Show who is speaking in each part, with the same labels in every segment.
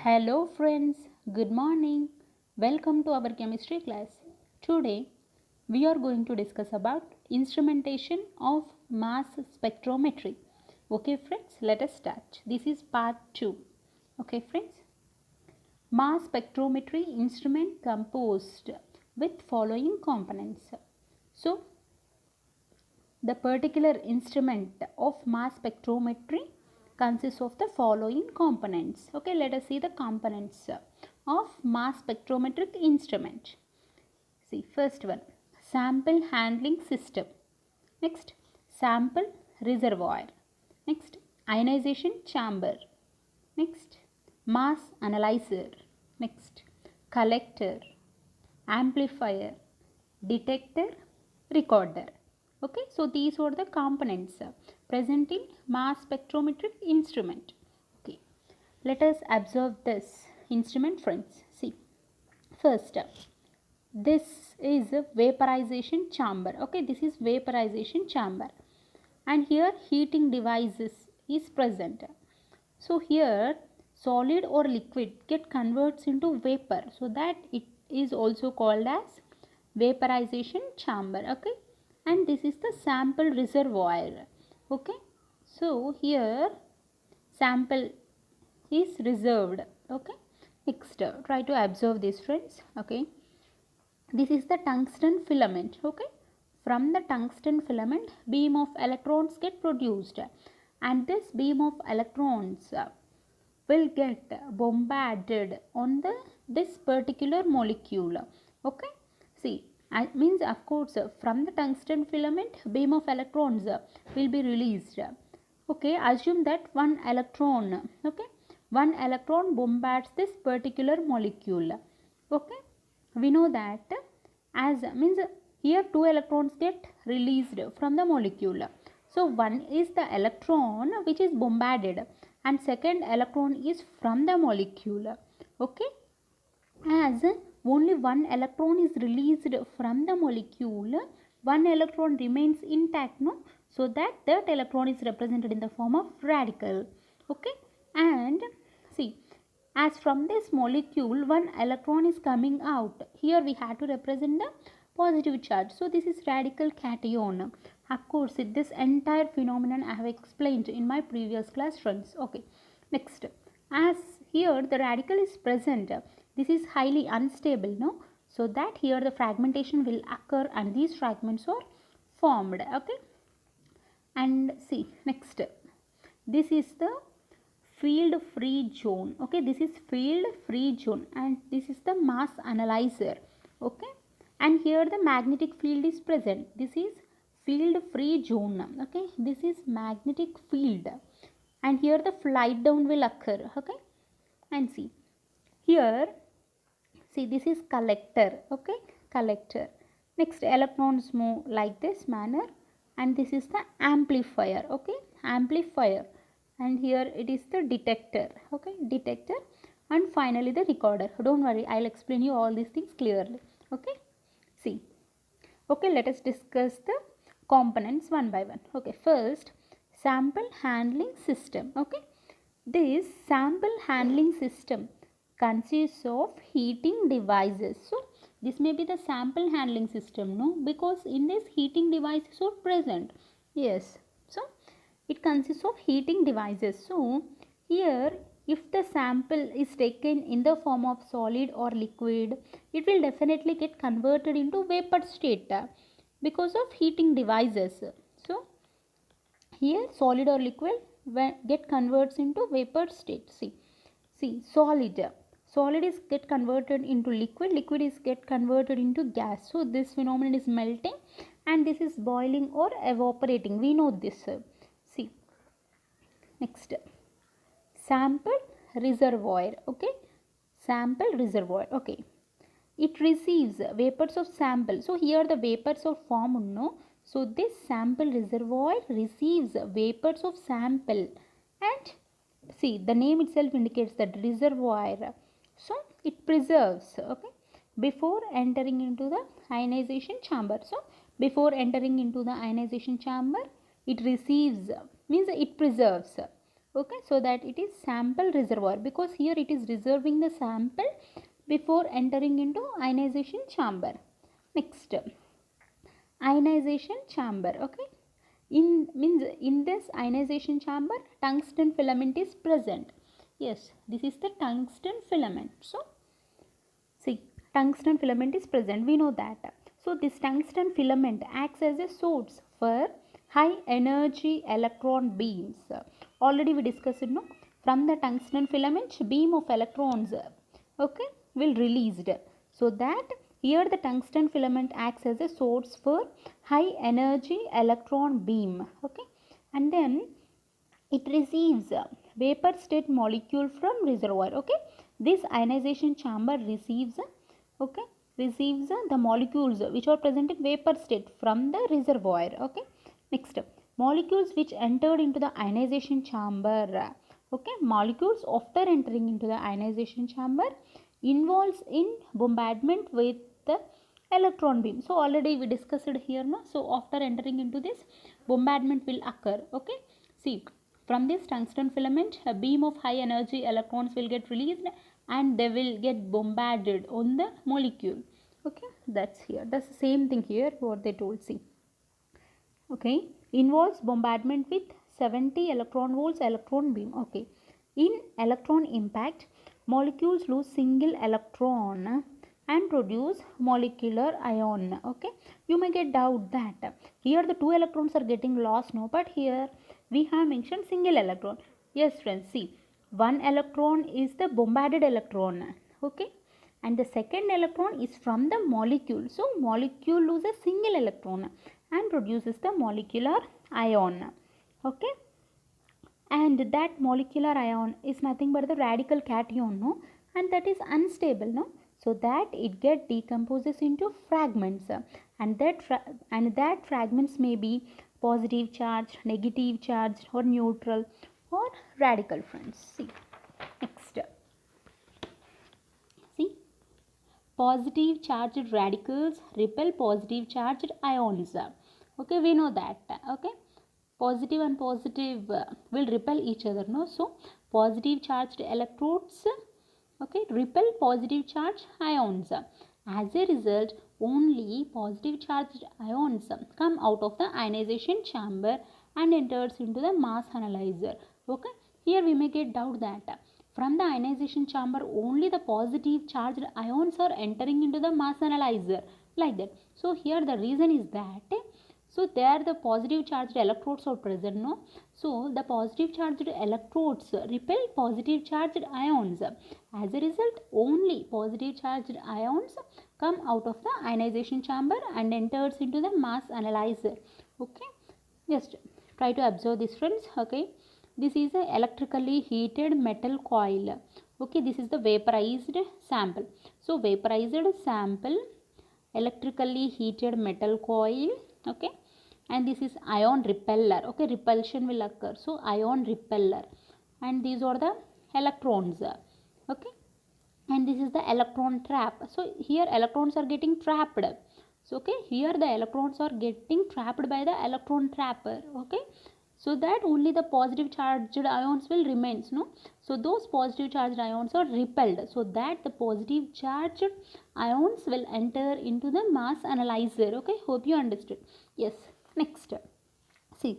Speaker 1: Hello friends, good morning. Welcome to our chemistry class. Today we are going to discuss about instrumentation of mass spectrometry. Okay friends, let us start. This is part 2. Okay friends, mass spectrometry instrument composed with following components. So the particular instrument of mass spectrometry consists of the following components. Okay, let us see the components of mass spectrometric instrument. See, first one, sample handling system. Next, sample reservoir. Next, ionization chamber. Next, mass analyzer. Next, collector, amplifier, detector, recorder. Okay, so these are the components present in mass spectrometric instrument. Okay, let us observe this instrument friends. See, first this is a vaporization chamber. Okay, this is vaporization chamber, and here heating devices is present. So here solid or liquid get converts into vapor, so that it is also called as vaporization chamber. Okay, and this is the sample reservoir. Okay, so here sample is reserved. Okay, next try to observe this friends. Okay, this is the tungsten filament. Okay, from the tungsten filament beam of electrons get produced, and this beam of electrons will get bombarded on this particular molecule. Okay, see, it means of course from the tungsten filament beam of electrons will be released. Okay, assume that one electron, okay, one electron bombards this particular molecule. Okay, we know that as means here two electrons get released from the molecule. So one is the electron which is bombarded, and second electron is from the molecule. Okay, as only one electron is released from the molecule, one electron remains intact, no, so that electron is represented in the form of radical. Okay, and see, as from this molecule one electron is coming out, here we had to represent the positive charge, so this is radical cation. Of course this entire phenomenon I have explained in my previous class friends. Okay, next, as here the radical is present, this is highly unstable, no, so that here the fragmentation will occur and these fragments are formed. Okay, and see, next, this is the field free zone. Okay, this is field free zone, and this is the mass analyzer. Okay, and here the magnetic field is present. This is field free zone. Okay, this is magnetic field, and here the flight down will occur. Okay, and see, here, see, this is collector. Okay, collector. Next, electrons move like this manner, and this is the amplifier. Okay, amplifier, and here it is the detector. Okay, detector, and finally the recorder. Don't worry, I'll explain you all these things clearly. Okay, see, okay, let us discuss the components one by one. Okay, first, sample handling system. Okay, this sample handling system consists of heating devices. So this may be the sample handling system, no, because in this heating devices are present. Yes, so it consists of heating devices. So here, if the sample is taken in the form of solid or liquid, it will definitely get converted into vapor state because of heating devices. So here solid or liquid get converts into vapor state. See, solid is get converted into liquid, liquid is get converted into gas. So this phenomenon is melting, and this is boiling or evaporating. We know this. See, next, sample reservoir. Okay, sample reservoir. Okay, it receives vapors of sample. So here the vapors are formed, no, so this sample reservoir receives vapors of sample, and see, the name itself indicates that reservoir. So it preserves, okay, before entering into the ionization chamber. So before entering into the ionization chamber, it receives, means it preserves. Okay, so that it is sample reservoir, because here it is reserving the sample before entering into ionization chamber. Next, ionization chamber. Okay, in this ionization chamber, tungsten filament is present. Yes, this is the tungsten filament. So see, tungsten filament is present, we know that. So this tungsten filament acts as a source for high energy electron beams. Already we discussed, no? From the tungsten filament, beam of electrons, okay, will released. So that here the tungsten filament acts as a source for high energy electron beam. Okay, and then it receives a vapor state molecule from reservoir. Okay, this ionization chamber receives okay, receives the molecules which are present in vapor state from the reservoir. Okay, next, molecules which entered into the ionization chamber. Okay, molecules after entering into the ionization chamber involves in bombardment with the electron beam. So already we discussed here, no? So after entering into this, bombardment will occur. Okay, see, from this tungsten filament, a beam of high energy electrons will get released and they will get bombarded on the molecule. Okay, that's here. That's the same thing here what they told. See, okay, involves bombardment with 70 electron volts electron beam. Okay, in electron impact, molecules lose single electron and produce molecular ion. Okay, you may get doubt that here the two electrons are getting lost, no, but here we have mentioned single electron. Yes friends, see, one electron is the bombarded electron. Okay, and the second electron is from the molecule. So molecule loses single electron and produces the molecular ion. Okay, and that molecular ion is nothing but the radical cation, no, and that is unstable, no, so that it get decomposes into fragments, and that fragments may be positive charge, negative charge, or neutral, or radical, friends. See, next, see, positive charged radicals repel positive charged ions. Okay, we know that. Okay, positive and positive will repel each other, no? So positive charged electrodes, okay, repel positive charged ions. As a result, only positive charged ions come out of the ionization chamber and enters into the mass analyzer. Okay, here we may get doubt that from the ionization chamber only the positive charged ions are entering into the mass analyzer, like that. So here the reason is that, so there the positive charged electrodes are present, no? So the positive charged electrodes repel positive charged ions. As a result, only positive charged ions come out of the ionization chamber and enters into the mass analyzer. Okay, just try to observe this, friends. Okay, this is a electrically heated metal coil. Okay, this is the vaporized sample. So vaporized sample, electrically heated metal coil. Okay, and this is ion repeller. Okay, repulsion will occur, so ion repeller, and these are the electrons. Okay, and this is the electron trap. So here electrons are getting trapped. So okay, here the electrons are getting trapped by the electron trapper. Okay, so that only the positive charged ions will remain, no? So those positive charged ions are repelled, so that the positive charged ions will enter into the mass analyzer. Okay, hope you understood. Yes, next, see,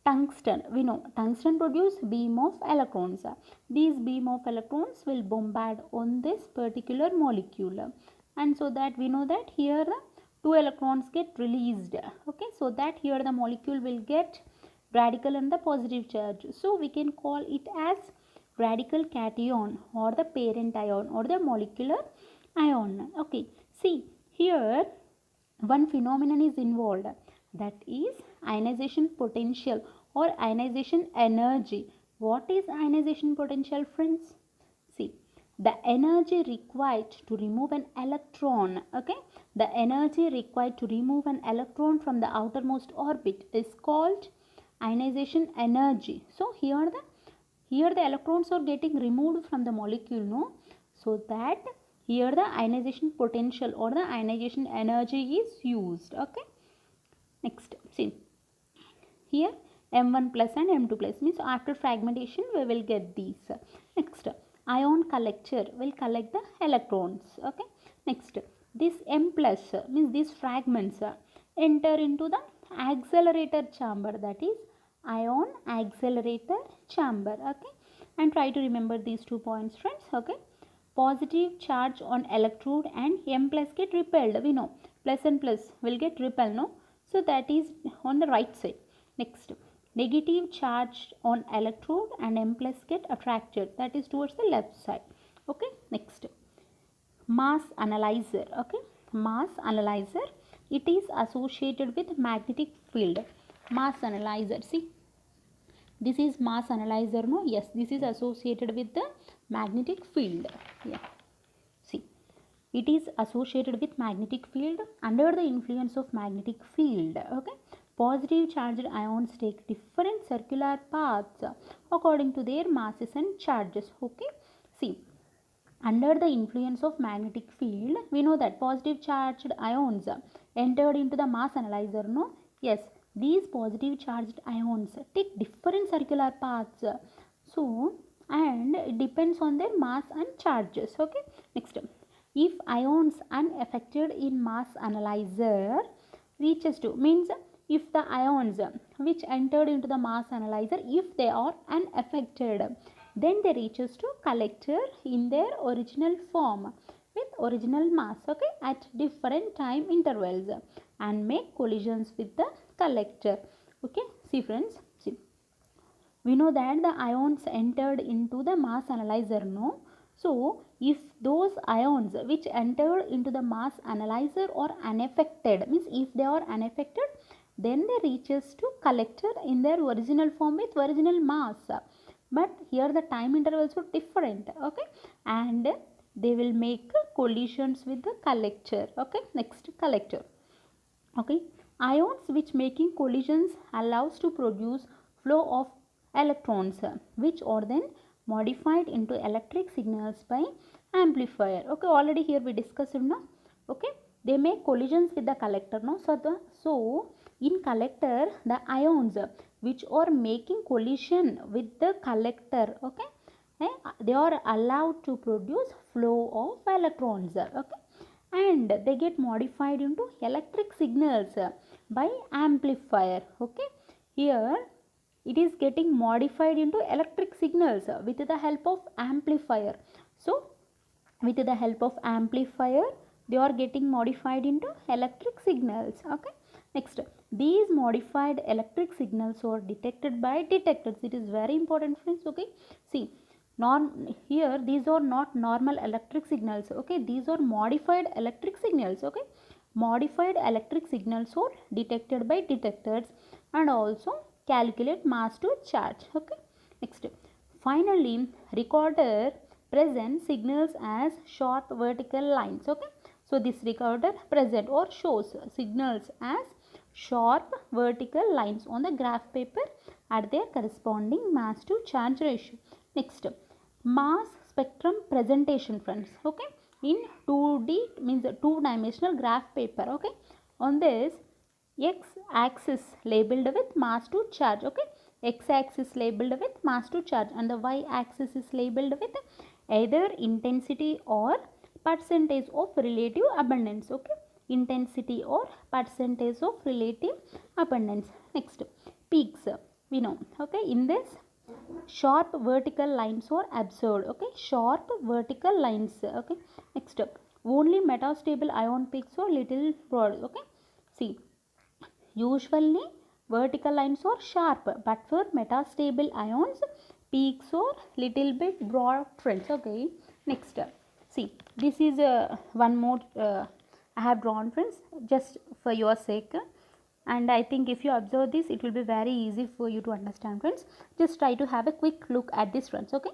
Speaker 1: tungsten, we know tungsten produce beam of electrons. These beam of electrons will bombard on this particular molecule, and so that we know that here two electrons get released. Okay, so that here the molecule will get radical and the positive charge, so we can call it as radical cation or the parent ion or the molecular ion. Okay, see, here one phenomenon is involved, that is ionization potential or ionization energy. What is ionization potential, friends? See, the energy required to remove an electron, okay, the energy required to remove an electron from the outermost orbit is called ionization energy. So here the electrons are getting removed from the molecule, no, so that here the ionization potential or the ionization energy is used. Okay, next, see, here M1 plus and M2 plus, means after fragmentation we will get these. Next, ion collector will collect the electrons. Okay. Next, this M plus means these fragments enter into the accelerator chamber, that is ion accelerator chamber. Okay, and try to remember these 2 points, friends. Okay, positive charge on electrode and M plus get repelled, we know plus and plus will get repelled, no, so that is on the right side. Next, negative charge on electrode and M plus get attracted, that is towards the left side. Okay. Next, mass analyzer. Okay, mass analyzer, it is associated with magnetic field. Mass analyzer, see, this is mass analyzer, no, yes, this is associated with the magnetic field. Yeah, see, it is associated with magnetic field. Under the influence of magnetic field, okay, positive charged ions take different circular paths according to their masses and charges. Okay, see, under the influence of magnetic field, we know that positive charged ions entered into the mass analyzer, no, yes, these positive charged ions take different circular paths, so, and it depends on their mass and charges. Okay. Next, if ions unaffected in mass analyzer reaches to, means if the ions which entered into the mass analyzer, if they are unaffected, then they reaches to collector in their original form with original mass, okay, at different time intervals and make collisions with the collector. Okay, see friends, see, we know that the ions entered into the mass analyzer, no, so if those ions which entered into the mass analyzer are unaffected, means if they are unaffected, then they reaches to collector in their original form with original mass, but here the time intervals are different. Okay, and they will make collisions with the collector. Okay. Next, collector. Okay, ions which making collisions allows to produce flow of electrons, which are then modified into electric signals by amplifier. Okay, already here we discussed, no, okay, they make collisions with the collector, no, so in collector the ions which are making collision with the collector, okay, they are allowed to produce flow of electrons. Okay, and they get modified into electric signals by amplifier. Okay, here it is getting modified into electric signals with the help of amplifier. So with the help of amplifier they are getting modified into electric signals. Okay, next, these modified electric signals are detected by detectors. It is very important, friends. Okay, see, here these are not normal electric signals. Okay, these are modified electric signals. Okay, modified electric signals are detected by detectors and also calculate mass to charge. Okay, next, finally, recorder present signals as sharp vertical lines. Okay, so this recorder present or shows signals as sharp vertical lines on the graph paper at their corresponding mass to charge ratio. Next, mass spectrum presentation, friends. Okay, in 2D means two-dimensional graph paper. Okay, on this x axis labeled with mass to charge. Okay, x axis labeled with mass to charge and the y axis is labeled with either intensity or percentage of relative abundance. Okay, intensity or percentage of relative abundance. Next, peaks, we know. Okay, in this sharp vertical lines are observed. Okay, sharp vertical lines. Okay, next, only metastable ion peaks are little broad. Okay, see, usually vertical lines are sharp, but for metastable ions peaks are little bit broad, friends. Okay, next, see, this is one more I have drawn, friends, just for your sake, and I think if you observe this it will be very easy for you to understand, friends. Just try to have a quick look at this, friends. Okay,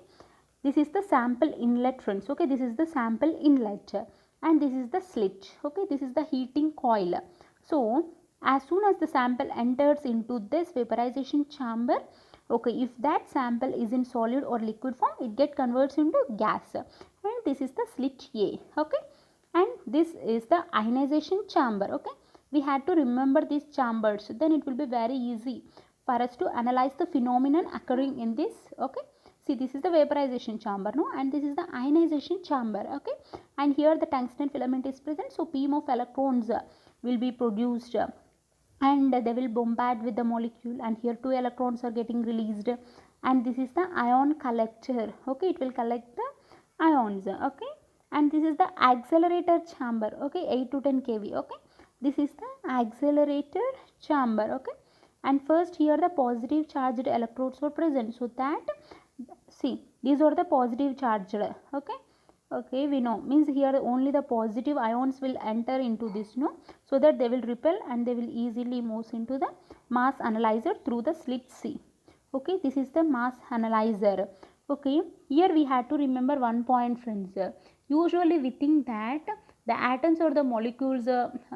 Speaker 1: this is the sample inlet, friends. Okay, this is the sample inlet and this is the slit. Okay, this is the heating coil. So as soon as the sample enters into this vaporization chamber, okay, if that sample is in solid or liquid form, it get converts into gas, and this is the slit A. Okay, and this is the ionization chamber. Okay, we had to remember these chambers, then it will be very easy for us to analyze the phenomenon occurring in this. Okay, see, this is the vaporization chamber, no, and this is the ionization chamber. Okay, and here the tungsten filament is present, so beam of electrons will be produced, and they will bombard with the molecule, and here 2 electrons are getting released, and this is the ion collector. Okay, it will collect the ions. Okay, and this is the accelerator chamber. Okay, 8 to 10 kV. Okay, this is the accelerator chamber. Okay, and first here the positive charged electrodes are present, so that, see, these are the positive charged. Okay, okay, we know, means here only the positive ions will enter into this, no, so that they will repel and they will easily move into the mass analyzer through the slit C. Okay, this is the mass analyzer. Okay, here we had to remember one point, friends. Usually we think that the atoms or the molecules,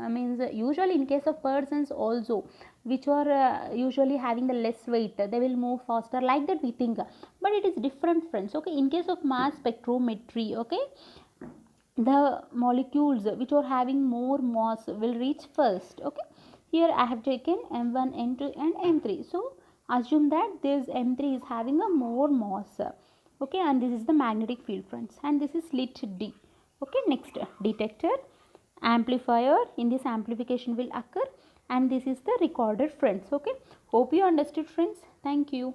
Speaker 1: means usually in case of persons also, which are usually having the less weight, they will move faster, like that we think, but it is different, friends. Okay, in case of mass spectrometry, okay, the molecules which are having more mass will reach first. Okay, here I have taken M1, M2 and M3, so assume that this M3 is having a more mass. Okay, and this is the magnetic field, friends, and this is slit D. Okay, next, detector, amplifier, in this amplification will occur, and this is the recorder, friends. Okay, hope you understood, friends. Thank you.